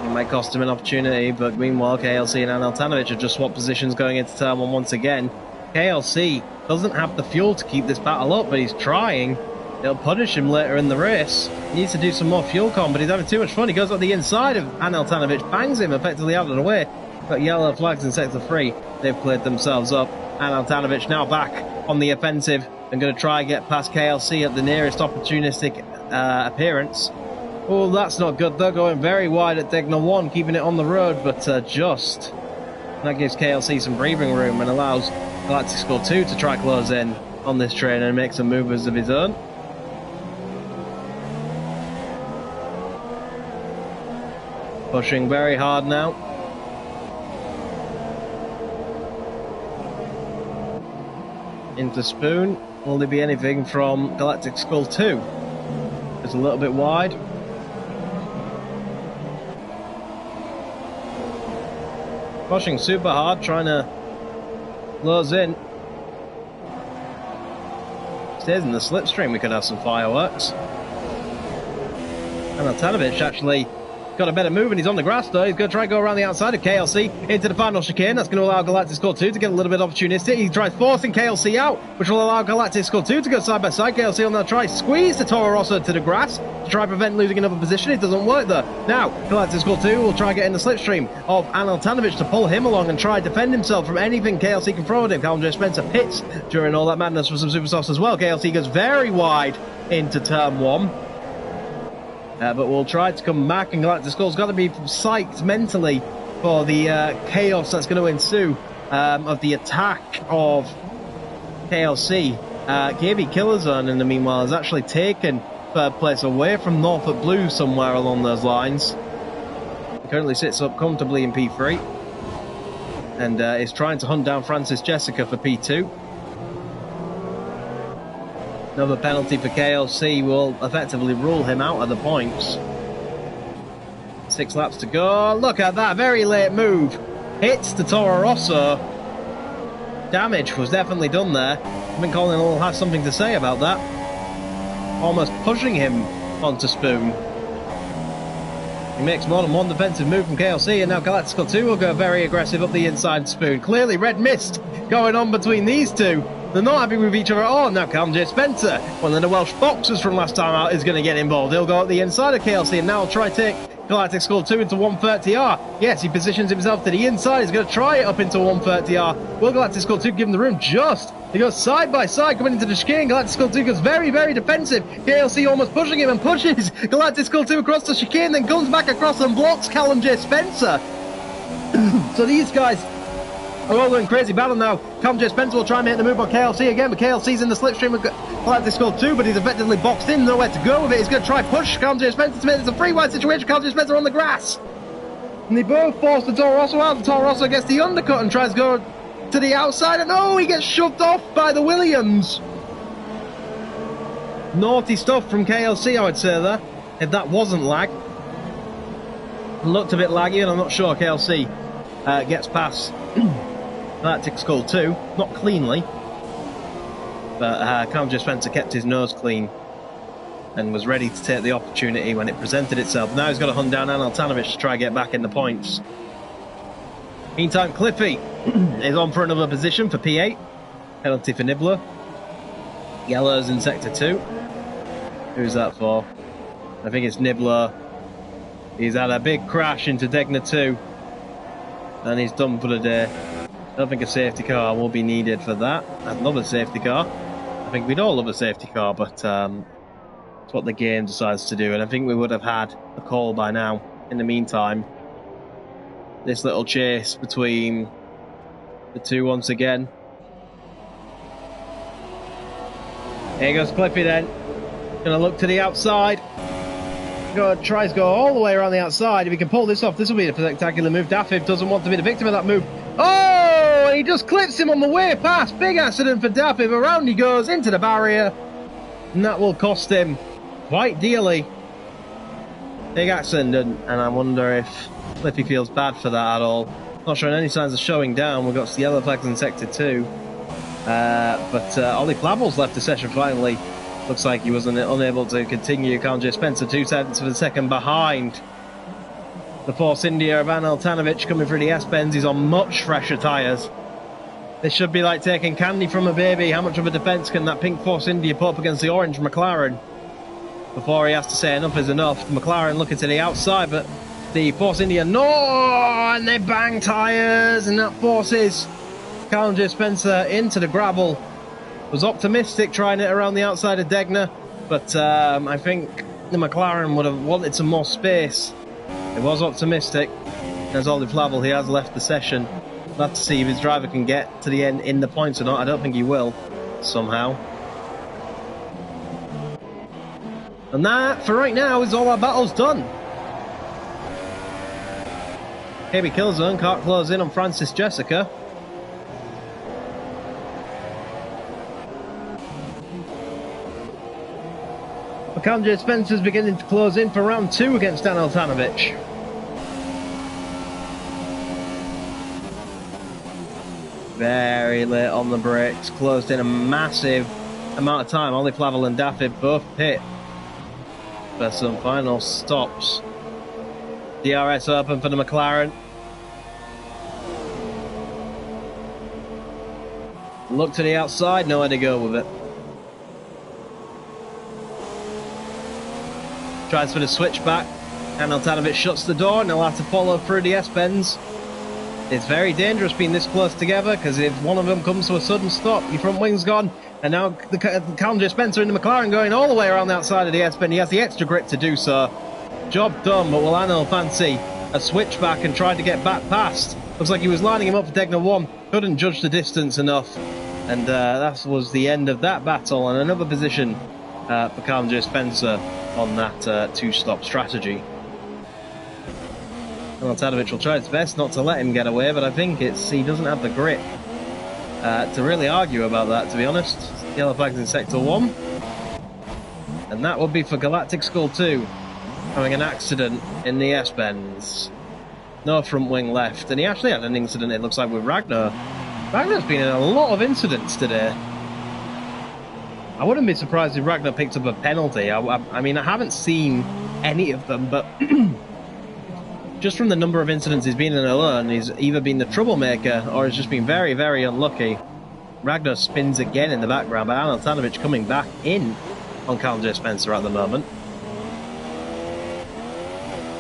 It might cost him an opportunity, but meanwhile KLC and Anel Tanovic have just swapped positions going into turn 1 once again. KLC doesn't have the fuel to keep this battle up, but he's trying. It'll punish him later in the race. He needs to do some more fuel con, but he's having too much fun. He goes up the inside of Anel Tanovic, bangs him effectively out of the way. Got yellow flags in sector 3. They've cleared themselves up. Anel Tanovic now back on the offensive and going to try and get past KLC at the nearest opportunistic appearance. Oh, that's not good. They're going very wide at Dignal 1, keeping it on the road, but just. That gives KLC some breathing room and allows Galactic Skull 2 to try close in on this train and make some movers of his own. Pushing very hard now. Into Spoon. Will there be anything from Galactic Skull 2? It's a little bit wide. Pushing super hard, trying to close in. Stays in the slipstream, we could have some fireworks. And Altanovic actually got a better move and he's on the grass though. He's going to try and go around the outside of KLC into the final chicane. That's going to allow Galactic Skull 2 to get a little bit opportunistic. He tries forcing KLC out, which will allow Galactic Skull 2 to go side by side. KLC will now try squeeze the Toro Rosso to the grass to try and prevent losing another position. It doesn't work though. Now, Galactic Skull 2 will try and get in the slipstream of Anel Tanovic to pull him along and try and defend himself from anything KLC can throw at him. Callum J. Spencer pits during all that madness for some super softs as well. KLC goes very wide into turn 1. But we'll try to come back, and Galactic Skull's got to be psyched mentally for the chaos that's going to ensue of the attack of KLC. KB Killer Zone, in the meanwhile, has actually taken third place away from Norfolk Blue somewhere along those lines. He currently sits up comfortably in P3 and is trying to hunt down Francis Jessica for P2. Another penalty for KLC will effectively rule him out of the points. 6 laps to go. Look at that, very late move. Hits the Toro Rosso. Damage was definitely done there. I think Colin will have something to say about that. Almost pushing him onto Spoon. He makes more than one defensive move from KLC, and now Galactic Skull 2 will go very aggressive up the inside Spoon. Clearly red mist going on between these two. They're not happy with each other at all. Now Callum J. Spencer, one of the Welsh boxers from last time out, is going to get involved. He'll go up the inside of KLC and now he'll try to take Galactic Skull 2 into 130R. Yes, he positions himself to the inside. He's going to try it up into 130R. Will Galactic Skull 2 give him the room? Just. He goes side by side coming into the chicane. Galactic Skull 2 goes very, very defensive. KLC almost pushing him and pushes Galactic Skull 2 across the chicane, then comes back across and blocks Callum J. Spencer. So these guys are all going crazy battle now. Callum J. Spencer will try and make the move on KLC again, but KLC's in the slipstream with Galactic Skull 2, but he's effectively boxed in, nowhere to go with it. He's going to try push Callum J. Spencer to make this a free wide situation. Callum J. Spencer on the grass. And they both force the Toro Rosso out. The Toro Rosso gets the undercut and tries to go to the outside, and oh, he gets shoved off by the Williams. Naughty stuff from KLC, I would say there, if that wasn't lag. It looked a bit laggy, and I'm not sure KLC gets past Galactic Skull 2, not cleanly, but Callum J. Spencer kept his nose clean and was ready to take the opportunity when it presented itself. Now he's got to hunt down Anel Tanovic to try and get back in the points. Meantime, Cliffy is on for another position for P8. Penalty for Nibbler. Yellow's in Sector 2. Who's that for? I think it's Nibbler. He's had a big crash into Degna 2. And he's done for the day. I don't think a safety car will be needed for that. I'd love a safety car. I think we'd all love a safety car, but it's what the game decides to do. And I think we would have had a call by now. In the meantime, this little chase between the two once again. Here goes Cliffy then. Gonna look to the outside. Tries to go all the way around the outside. If he can pull this off, this will be a spectacular move. Dafib doesn't want to be the victim of that move. Oh, and he just clips him on the way past. Big accident for Dafib. Around he goes into the barrier. And that will cost him quite dearly. Big accident, and I wonder if Cliffy feels bad for that at all. Not showing any signs of showing down. We've got yellow flags in Sector 2. But Ollie Flavel's left the session finally. Looks like he was unable to continue. Kanje Spencer 2 seconds for the second behind. The Force India of Anil Tanovic coming through the S-bends. He's on much fresher tyres. This should be like taking candy from a baby. How much of a defence can that pink Force India put up against the orange McLaren? Before he has to say enough is enough. The McLaren looking to the outside, but the Force India, no! And they bang tyres, and that forces Kanje Spencer into the gravel. Was optimistic trying it around the outside of Degner, but I think the McLaren would have wanted some more space. It was optimistic. As Ollie Flavel, he has left the session. We'll have to see if his driver can get to the end in the points or not. I don't think he will, somehow. And that, for right now, is all our battles done. KB Killzone can't close in on Francis Jessica. Kanje Spencer's beginning to close in for round 2 against Anil Tanovic. Very late on the brakes, closed in a massive amount of time. Ollie Flavel and Dafib both pit for some final stops. DRS open for the McLaren. Look to the outside, nowhere to go with it. Tries for the switchback. Anil Tanovic shuts the door and they'll have to follow through the S-bends. It's very dangerous being this close together, because if one of them comes to a sudden stop, your front wing's gone. And now the Kanje Spencer in the McLaren going all the way around the outside of the S-bend. He has the extra grip to do so. Job done, but will Anil fancy a switchback and try to get back past? Looks like he was lining him up for Degner 1. Couldn't judge the distance enough. And that was the end of that battle. And another position for Kanje Spencer on that 2-stop strategy. Anil Tanovic will try his best not to let him get away, but I think he doesn't have the grip to really argue about that, to be honest. Yellow flags in Sector 1. And that would be for Galactic Skull 2, having an accident in the S-bends. No front wing left, and he actually had an incident, it looks like, with Ragnar. Ragnar's been in a lot of incidents today. I wouldn't be surprised if Ragnar picked up a penalty. I mean, I haven't seen any of them, but just from the number of incidents he's been in alone, he's either been the troublemaker or he's just been very, very unlucky. Ragnar spins again in the background, but Anil Tanovic coming back in on Kanje Spencer at the moment.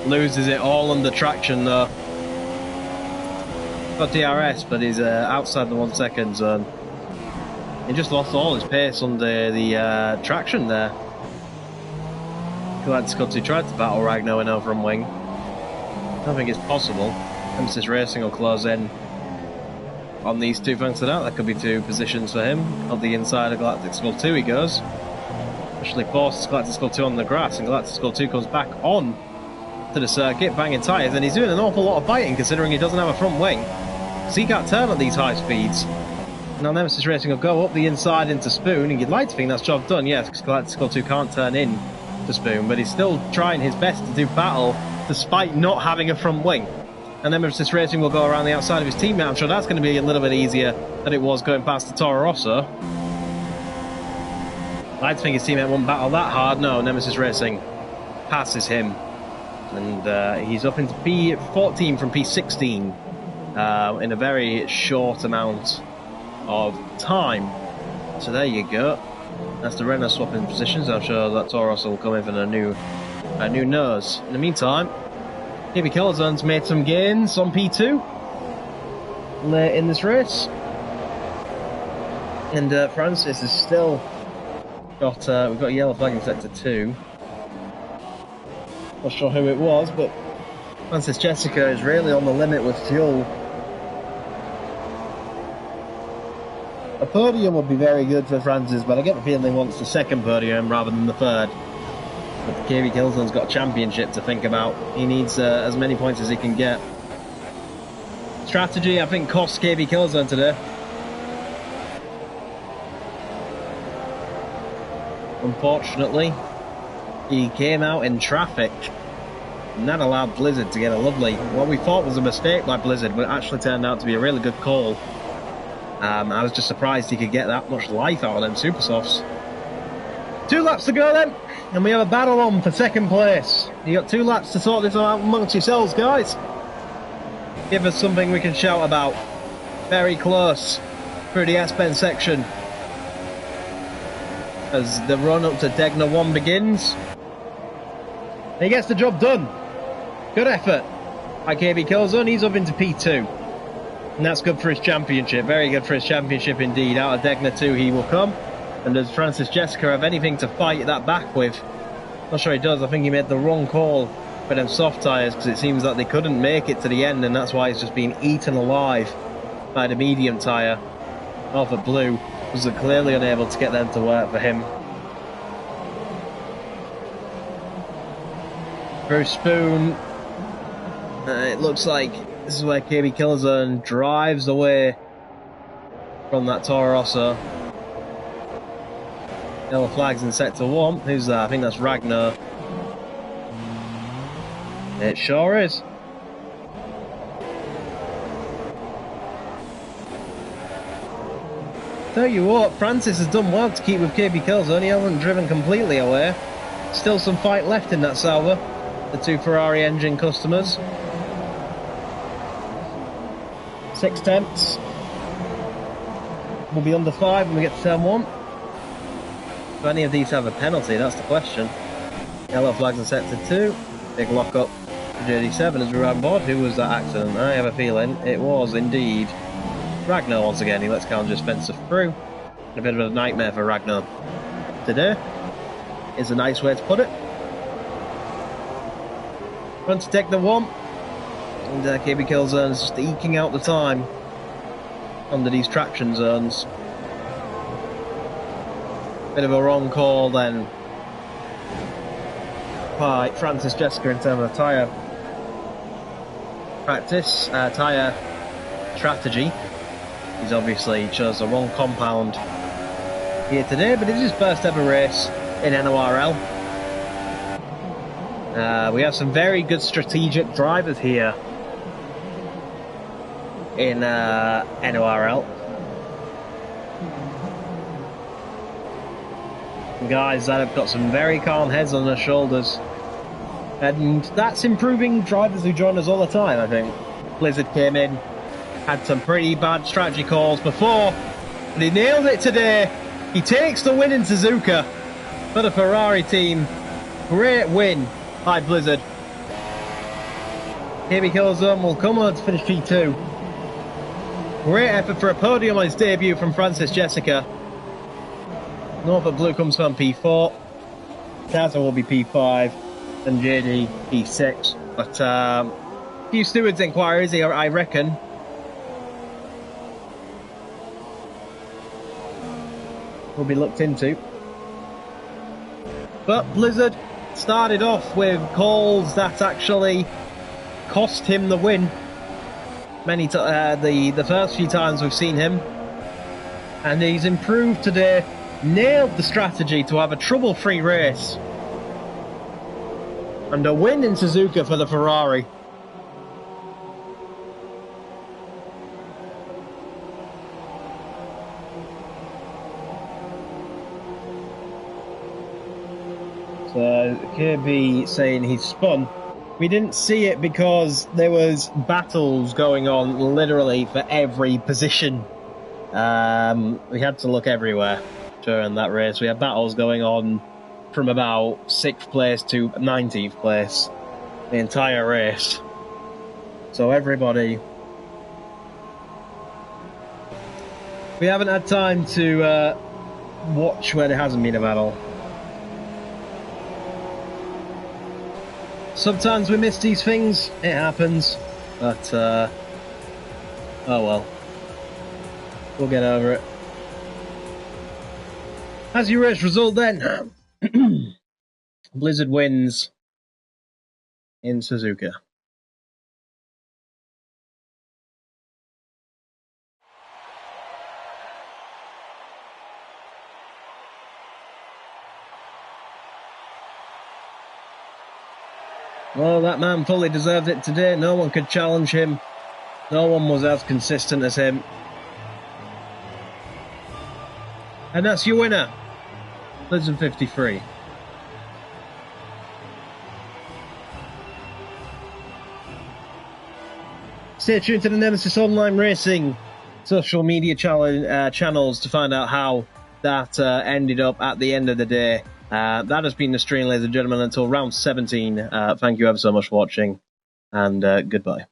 Loses it all under traction though. Got DRS, but he's outside the 1 second zone. He just lost all his pace under the traction there. Glad Scotty tried to battle Ragnar with no front wing. I don't think it's possible. Emphasis Racing will close in on these two thanks to that. That could be 2 positions for him. On the inside of Galactic Skull 2 he goes. Especially forces Galactic Skull 2 on the grass, and Galactic Skull 2 comes back on to the circuit, banging tyres, and he's doing an awful lot of fighting considering he doesn't have a front wing. So he can't turn at these high speeds. Now Nemesis Racing will go up the inside into Spoon, and you'd like to think that's job done, yes, because Galactic Skull 2 can't turn in to Spoon, but he's still trying his best to do battle despite not having a front wing. And Nemesis Racing will go around the outside of his teammate. I'm sure that's going to be a little bit easier than it was going past the Toro Rosso. I'd like to think his teammate won't battle that hard. No, Nemesis Racing passes him. And he's up into P14 from P16 in a very short amount of time. So there you go. That's the Renault swapping positions. I'm sure that Toro Rosso will come in for a new nose. In the meantime, KB Killzone's made some gains on P2 late in this race. And Francis is still got, we've got a yellow flag in Sector 2. Not sure who it was, but Francis Jessica is really on the limit with fuel. A podium would be very good for Francis, but I get the feeling he wants the second podium rather than the third. But KB Kilzone's got a championship to think about. He needs as many points as he can get. Strategy, I think, cost KB Killzone today. Unfortunately, he came out in traffic, and that allowed Blizzard to get a lovely, what we thought was a mistake by Blizzard, but it actually turned out to be a really good call. I was just surprised he could get that much life out of them super softs. 2 laps to go then, and we have a battle on for second place. You got 2 laps to sort this out amongst yourselves, guys. Give us something we can shout about. Very close through the S-Bend section as the run up to Degner 1 begins. He gets the job done. Good effort by KB Killzone. He's up into P2. And that's good for his championship. Very good for his championship indeed. Out of Degner 2 he will come. And does Francis Jessica have anything to fight that back with? Not sure he does. I think he made the wrong call for them soft tyres, because it seems like they couldn't make it to the end, and that's why he's just been eaten alive by the medium tyre. Norfolk Blue was clearly unable to get them to work for him. Bruce Spoon. It looks like this is where KB Killzone drives away from that Toro Rosso. Yellow flags in sector 1. Who's that? I think that's Ragnar. It sure is. Tell you what, Francis has done well to keep with KB Killzone. He hasn't driven completely away. Still some fight left in that Sauber. The 2 Ferrari engine customers. 6 tenths. We'll be under 5 when we get to turn 1. Do any of these have a penalty? That's the question. Yellow flags in sector 2. Big lock up for JD7 as we ride on board. Who was that accident? I have a feeling it was indeed Ragnar once again. He lets Callan just fence through. A bit of a nightmare for Ragnar today is a nice way to put it. Front to take the 1. And KB Killzone is just eking out the time under these traction zones. Bit of a wrong call then by Francis Jessica in terms of tyre practice, tyre strategy. He's obviously chose the wrong compound here today, but it's his first ever race in NORL. We have some very good strategic drivers here in NORL. Guys that have got some very calm heads on their shoulders, and that's improving drivers who join us all the time. I think Blizzard came in, had some pretty bad strategy calls before, but he nailed it today. He takes the win in Suzuka for the Ferrari team. Great win by Blizzard. KB Killzone will come on to finish P2. Great effort for a podium on his debut from Francis Jessica. Norfolk Blue comes from P4. Taza will be P5 and JD P6. But a few stewards' inquiries here, I reckon. Will be looked into. But Blizzard started off with calls that actually cost him the win. The first few times we've seen him, and he's improved today. Nailed the strategy to have a trouble-free race and a win in Suzuka for the Ferrari. So KB saying he spun. We didn't see it because there was battles going on literally for every position. We had to look everywhere during that race. We had battles going on from about 6th place to 19th place the entire race. So everybody, we haven't had time to watch where there hasn't been a battle. Sometimes we miss these things, it happens, but oh well, we'll get over it. As your race result then, Blizzard wins in Suzuka. Well, that man fully deserved it today. No one could challenge him. No one was as consistent as him. And that's your winner, Blizzard 53. Stay tuned to the Nemesis Online Racing social media channels to find out how that ended up at the end of the day. That has been the stream, ladies and gentlemen, until round 17. Thank you ever so much for watching, and goodbye.